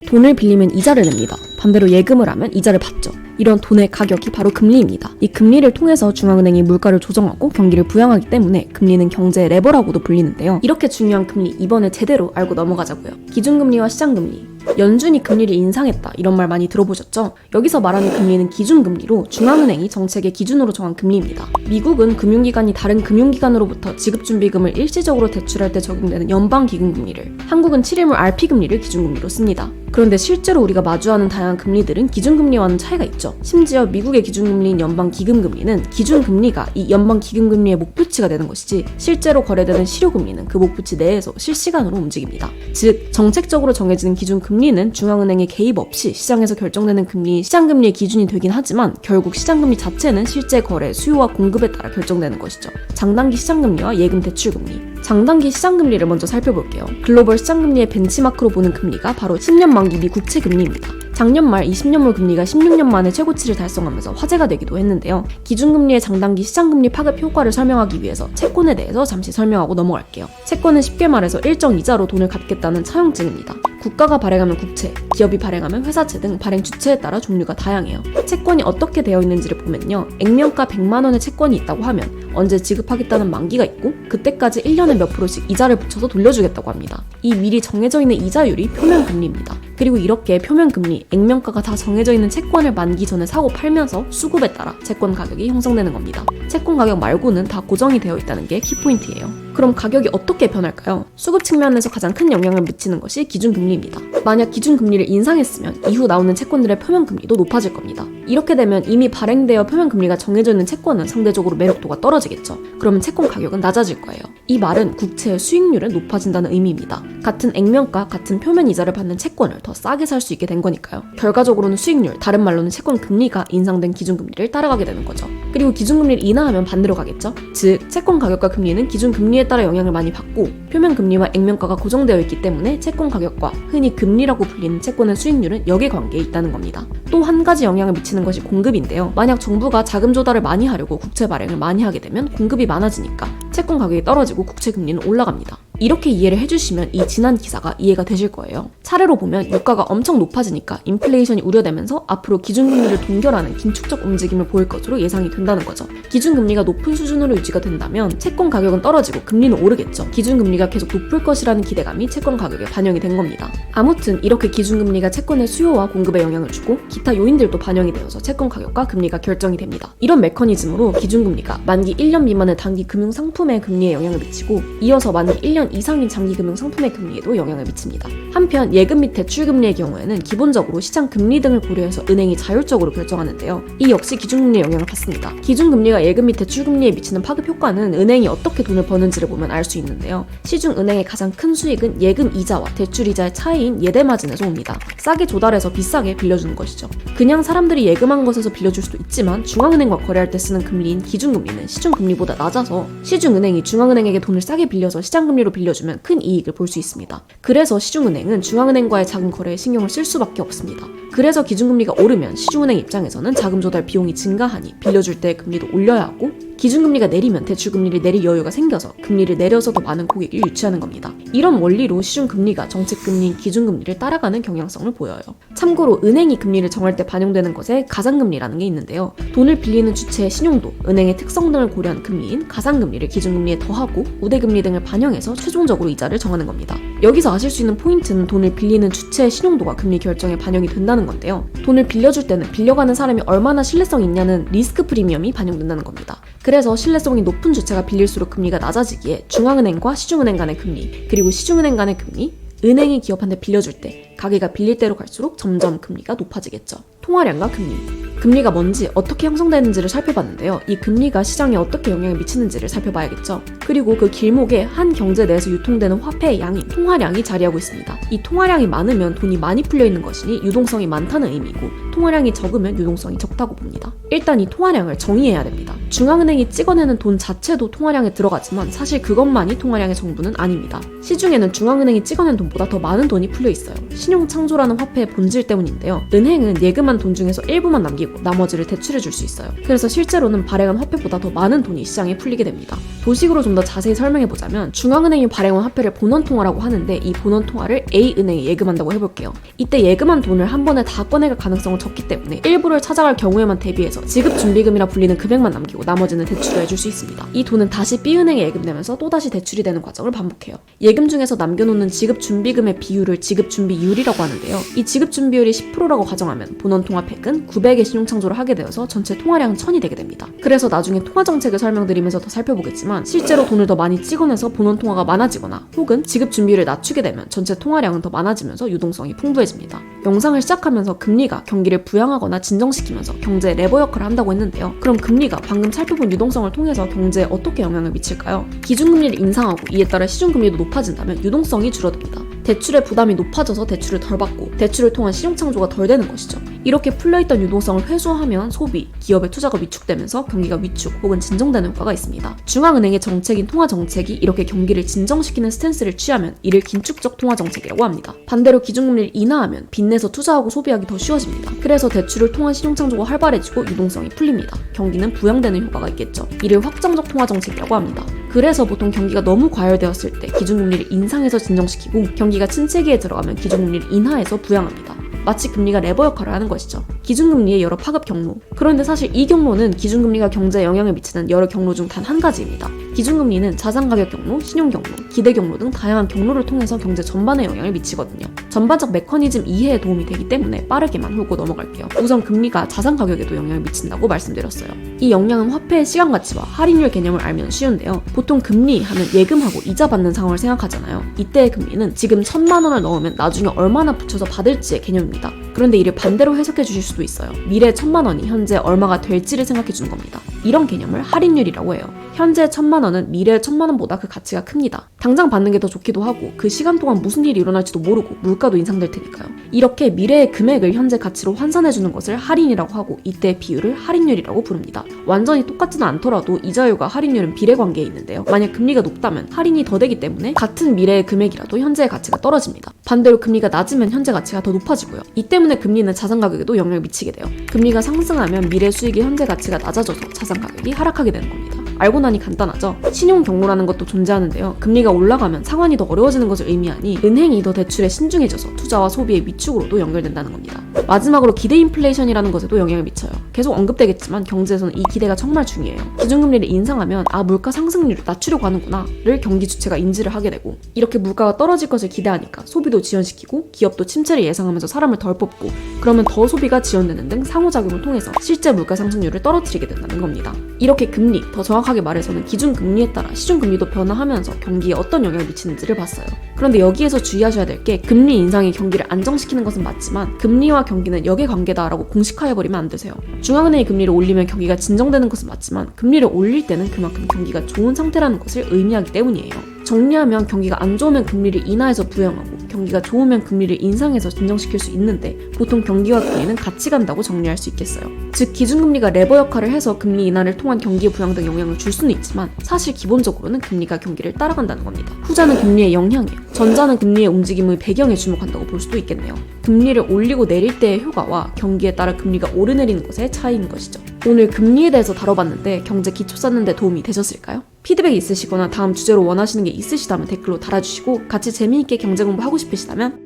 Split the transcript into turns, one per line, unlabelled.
돈을 빌리면 이자를 냅니다. 반대로 예금을 하면 이자를 받죠. 이런 돈의 가격이 바로 금리입니다. 이 금리를 통해서 중앙은행이 물가를 조정하고 경기를 부양하기 때문에 금리는 경제의 레버라고도 불리는데요. 이렇게 중요한 금리 이번에 제대로 알고 넘어가자고요. 기준금리와 시장금리. 연준이 금리를 인상했다 이런 말 많이 들어보셨죠? 여기서 말하는 금리는 기준금리로 중앙은행이 정책의 기준으로 정한 금리입니다. 미국은 금융기관이 다른 금융기관으로부터 지급준비금을 일시적으로 대출할 때 적용되는 연방기금금리를, 한국은 7일물 RP금리를 기준금리로 씁니다. 그런데 실제로 우리가 마주하는 다양한 금리들은 기준금리와는 차이가 있죠. 심지어 미국의 기준금리인 연방기금금리는 기준금리가 이 연방기금금리의 목표치가 되는 것이지 실제로 거래되는 실효금리는 그 목표치 내에서 실시간으로 움직입니다. 즉 정책적으로 정해지는 기준금리는 중앙은행의 개입 없이 시장에서 결정되는 금리, 시장금리의 기준이 되긴 하지만 결국 시장금리 자체는 실제 거래, 수요와 공급에 따라 결정되는 것이죠. 장단기 시장금리와 예금 대출금리. 장단기 시장금리를 먼저 살펴볼게요. 글로벌 시장금리의 벤치마크로 보는 금리가 바로 10년 만기 미 국채금리입니다. 작년 말 20년물 금리가 16년 만에 최고치를 달성하면서 화제가 되기도 했는데요. 기준금리의 장단기 시장금리 파급 효과를 설명하기 위해서 채권에 대해서 잠시 설명하고 넘어갈게요. 채권은 쉽게 말해서 일정 이자로 돈을 갚겠다는 차용증입니다. 국가가 발행하면 국채, 기업이 발행하면 회사채 등 발행 주체에 따라 종류가 다양해요. 채권이 어떻게 되어 있는지를 보면요. 액면가 100만 원의 채권이 있다고 하면 언제 지급하겠다는 만기가 있고 그때까지 1년에 몇 프로씩 이자를 붙여서 돌려주겠다고 합니다. 이 미리 정해져 있는 이자율이 표면금리입니다. 그리고 이렇게 표면금리, 액면가가 다 정해져 있는 채권을 만기 전에 사고 팔면서 수급에 따라 채권 가격이 형성되는 겁니다. 채권 가격 말고는 다 고정이 되어 있다는 게 키포인트예요. 그럼 가격이 어떻게 변할까요? 수급 측면에서 가장 큰 영향을 미치는 것이 기준금리입니다. 만약 기준금리를 인상했으면 이후 나오는 채권들의 표면금리도 높아질 겁니다. 이렇게 되면 이미 발행되어 표면금리가 정해져 있는 채권은 상대적으로 매력도가 떨어지겠죠. 그러면 채권 가격은 낮아질 거예요. 이 말은 국채의 수익률은 높아진다는 의미입니다. 같은 액면가, 같은 표면 이자를 받는 채권을 더 싸게 살 수 있게 된 거니까요. 결과적으로는 수익률, 다른 말로는 채권 금리가 인상된 기준금리를 따라가게 되는 거죠. 그리고 기준금리를 인하하면 반대로 가겠죠. 즉, 채권 가격과 금리는 기준금리에 따라 영향을 많이 받고 표면금리와 액면가가 고정되어 있기 때문에 채권 가격과 흔히 금리라고 불리는 채권의 수익률은 역의관계에 있다는 겁니다. 또 한 가지 영향을 미치는 것이 공급인데요. 만약 정부가 자금 조달을 많이 하려고 국채 발행을 많이 하게 되면 공급이 많아지니까 채권 가격이 떨어지고 국채 금리는 올라갑니다. 이렇게 이해를 해주시면 이 지난 기사가 이해가 되실 거예요. 차례로 보면 유가가 엄청 높아지니까 인플레이션이 우려되면서 앞으로 기준금리를 동결하는 긴축적 움직임을 보일 것으로 예상이 된다는 거죠. 기준금리가 높은 수준으로 유지가 된다면 채권 가격은 떨어지고 금리는 오르겠죠. 기준금리가 계속 높을 것이라는 기대감이 채권 가격에 반영이 된 겁니다. 아무튼 이렇게 기준금리가 채권의 수요와 공급에 영향을 주고 기타 요인들도 반영이 되어서 채권 가격과 금리가 결정이 됩니다. 이런 메커니즘으로 기준금리가 만기 1년 미만의 단기 금융상품의 금리에 영향을 미치고 이어서 만기 1년 이상인 장기 금융 상품의 금리에도 영향을 미칩니다. 한편 예금 및 대출 금리의 경우에는 기본적으로 시장 금리 등을 고려해서 은행이 자율적으로 결정하는데요. 이 역시 기준금리의 영향을 받습니다. 기준금리가 예금 및 대출 금리에 미치는 파급 효과는 은행이 어떻게 돈을 버는지를 보면 알 수 있는데요. 시중 은행의 가장 큰 수익은 예금 이자와 대출 이자의 차이인 예대 마진에서 옵니다. 싸게 조달해서 비싸게 빌려주는 것이죠. 그냥 사람들이 예금한 것에서 빌려줄 수도 있지만 중앙은행과 거래할 때 쓰는 금리인 기준금리는 시중금리보다 낮아서 시중은행이 중앙은행에게 돈을 싸게 빌려서 시장금리로 빌려주면 큰 이익을 볼 수 있습니다. 그래서 시중은행은 중앙은행과의 자금 거래에 신경을 쓸 수밖에 없습니다. 그래서 기준금리가 오르면 시중은행 입장에서는 자금 조달 비용이 증가하니 빌려줄 때 금리도 올려야 하고 기준금리가 내리면 대출금리를 내릴 여유가 생겨서 금리를 내려서 더 많은 고객을 유치하는 겁니다. 이런 원리로 시중금리가 정책금리인 기준금리를 따라가는 경향성을 보여요. 참고로 은행이 금리를 정할 때 반영되는 것에 가상금리라는 게 있는데요. 돈을 빌리는 주체의 신용도, 은행의 특성 등을 고려한 금리인 가상금리를 기준금리에 더하고 우대금리 등을 반영해서 최종적으로 이자를 정하는 겁니다. 여기서 아실 수 있는 포인트는 돈을 빌리는 주체의 신용도가 금리 결정에 반영이 된다는 건데요. 돈을 빌려줄 때는 빌려가는 사람이 얼마나 신뢰성이 있냐는 리스크 프리미엄이 반영된다는 겁니다. 그래서 신뢰성이 높은 주체가 빌릴수록 금리가 낮아지기에 중앙은행과 시중은행 간의 금리, 그리고 시중은행 간의 금리, 은행이 기업한테 빌려줄 때 가게가 빌릴 대로 갈수록 점점 금리가 높아지겠죠. 통화량과 금리. 금리가 뭔지 어떻게 형성되는지를 살펴봤는데요. 이 금리가 시장에 어떻게 영향을 미치는지를 살펴봐야겠죠. 그리고 그 길목에 한 경제 내에서 유통되는 화폐의 양인 통화량이 자리하고 있습니다. 이 통화량이 많으면 돈이 많이 풀려있는 것이니 유동성이 많다는 의미고 통화량이 적으면 유동성이 적다고 봅니다. 일단 이 통화량을 정의해야 됩니다. 중앙은행이 찍어내는 돈 자체도 통화량에 들어가지만 사실 그것만이 통화량의 전부는 아닙니다. 시중에는 중앙은행이 찍어낸 돈보다 더 많은 돈이 풀려있어요. 신용창조라는 화폐의 본질 때문인데요. 은행은 예금한 돈 중에서 일부만 남기고 올리고 나머지를 대출해줄 수 있어요. 그래서 실제로는 발행한 화폐보다 더 많은 돈이 시장에 풀리게 됩니다. 도식으로 좀 더 자세히 설명해보자면 중앙은행이 발행한 화폐를 본원통화라고 하는데 이 본원통화를 A은행에 예금한다고 해볼게요. 이때 예금한 돈을 한 번에 다 꺼내갈 가능성은 적기 때문에 일부를 찾아갈 경우에만 대비해서 지급준비금이라 불리는 금액만 남기고 나머지는 대출을 해줄 수 있습니다. 이 돈은 다시 B은행에 예금되면서 또다시 대출이 되는 과정을 반복해요. 예금 중에서 남겨놓는 지급준비금의 비율을 지급준비율이라고 하는데요. 이 지급준비율이 10%라고 가정하면 본원통화팩은 900의 신용창조를 하게 되어서 전체 통화량은 1000이 되게 됩니다. 그래서 나중에 통화정책을 설명드리면서 더 살펴보겠지만 실제로 돈을 더 많이 찍어내서 본원통화가 많아지거나 혹은 지급준비율을 낮추게 되면 전체 통화량은 더 많아지면서 유동성이 풍부해집니다. 영상을 시작하면서 금리가 경기를 부양하거나 진정시키면서 경제의 레버 역할을 한다고 했는데요. 그럼 금리가 방금 살펴본 유동성을 통해서 경제에 어떻게 영향을 미칠까요? 기준금리를 인상하고 이에 따라 시중금리도 높아진다면 유동성이 줄어듭니다. 대출의 부담이 높아져서 대출을 덜 받고 대출을 통한 시용창조가 덜 되는 것이죠. 이렇게 풀려있던 유동성을 회수하면 소비, 기업의 투자가 위축되면서 경기가 위축 혹은 진정되는 효과가 있습니다. 중앙은행의 정책인 통화정책이 이렇게 경기를 진정시키는 스탠스를 취하면 이를 긴축적 통화정책이라고 합니다. 반대로 기준금리를 인하하면 빚내서 투자하고 소비하기 더 쉬워집니다. 그래서 대출을 통한 시용창조가 활발해지고 유동성이 풀립니다. 경기는 부양되는 효과가 있겠죠. 이를 확정적 통화정책이라고 합니다. 그래서 보통 경기가 너무 과열되었을 때 기준금리를 인상해서 진정시키고 경기가 침체기에 들어가면 기준금리를 인하해서 부양합니다. 마치 금리가 레버 역할을 하는 것이죠. 기준금리의 여러 파급 경로. 그런데 사실 이 경로는 기준금리가 경제에 영향을 미치는 여러 경로 중 단 한 가지입니다. 기준금리는 자산가격 경로, 신용 경로, 기대 경로 등 다양한 경로를 통해서 경제 전반에 영향을 미치거든요. 전반적 메커니즘 이해에 도움이 되기 때문에 빠르게만 훑고 넘어갈게요. 우선 금리가 자산가격에도 영향을 미친다고 말씀드렸어요. 이 영향은 화폐의 시간 가치와 할인율 개념을 알면 쉬운데요. 보통 금리 하면 예금하고 이자 받는 상황을 생각하잖아요. 이때의 금리는 지금 1000만 원을 넣으면 나중에 얼마나 붙여서 받을지의 개념입니다. 그런데 이를 반대로 해석해 주실 수도 있어요. 미래 1000만 원이 현재 얼마가 될지를 생각해 주는 겁니다. 이런 개념을 할인율이라고 해요. 현재 1000만 원은 미래 1000만 원보다 그 가치가 큽니다. 당장 받는 게 더 좋기도 하고 그 시간 동안 무슨 일이 일어날지도 모르고 물가도 인상될 테니까요. 이렇게 미래의 금액을 현재 가치로 환산해 주는 것을 할인이라고 하고 이때의 비율을 할인율이라고 부릅니다. 완전히 똑같지는 않더라도 이자율과 할인율은 비례관계에 있는데요. 만약 금리가 높다면 할인이 더 되기 때문에 같은 미래의 금액이라도 현재의 가치가 떨어집니다. 반대로 금리가 낮으면 현재 가치가 더 높아지고요. 이 때문에 금리는 자산 가격에도 영향을 미치게 돼요. 금리가 상승하면 미래 수익이 현재 가치가 낮아져서 자산 가격이 하락하게 되는 겁니다. 알고 나니 간단하죠? 신용 경로라는 것도 존재하는데요. 금리가 올라가면 상환이 더 어려워지는 것을 의미하니 은행이 더 대출에 신중해져서 투자와 소비의 위축으로도 연결된다는 겁니다. 마지막으로 기대 인플레이션이라는 것에도 영향을 미쳐요. 계속 언급되겠지만 경제에서는 이 기대가 정말 중요해요. 기준금리를 인상하면 물가 상승률을 낮추려고 하는구나를 경기 주체가 인지를 하게 되고 이렇게 물가가 떨어질 것을 기대하니까 소비도 지연시키고 기업도 침체를 예상하면서 사람을 덜 뽑고 그러면 더 소비가 지연되는 등 상호작용을 통해서 실제 물가 상승률을 떨어뜨리게 된다는 겁니다. 이렇게 금리, 더 정확하게 말해서는 기준금리에 따라 시중금리도 변화하면서 경기에 어떤 영향을 미치는지를 봤어요. 그런데 여기에서 주의하셔야 될 게 금리 인상이 경기를 안정시키는 것은 맞지만 금리와 경기는 역의 관계다라고 공식화해버리면 안 되세요. 중앙은행이 금리를 올리면 경기가 진정되는 것은 맞지만 금리를 올릴 때는 그만큼 경기가 좋은 상태라는 것을 의미하기 때문이에요. 정리하면 경기가 안 좋으면 금리를 인하해서 부양하고 경기가 좋으면 금리를 인상해서 진정시킬 수 있는데 보통 경기와 금리는 같이 간다고 정리할 수 있겠어요. 즉 기준금리가 레버 역할을 해서 금리 인하를 통한 경기 부양 등 영향을 줄 수는 있지만 사실 기본적으로는 금리가 경기를 따라간다는 겁니다. 후자는 금리의 영향이에요. 전자는 금리의 움직임의 배경에 주목한다고 볼 수도 있겠네요. 금리를 올리고 내릴 때의 효과와 경기에 따라 금리가 오르내리는 것의 차이인 것이죠. 오늘 금리에 대해서 다뤄봤는데 경제 기초 쌓는 데 도움이 되셨을까요? 피드백 있으시거나 다음 주제로 원하시는 게 있으시다면 댓글로 달아주시고 같이 재미있게 경제 공부하고 싶으시다면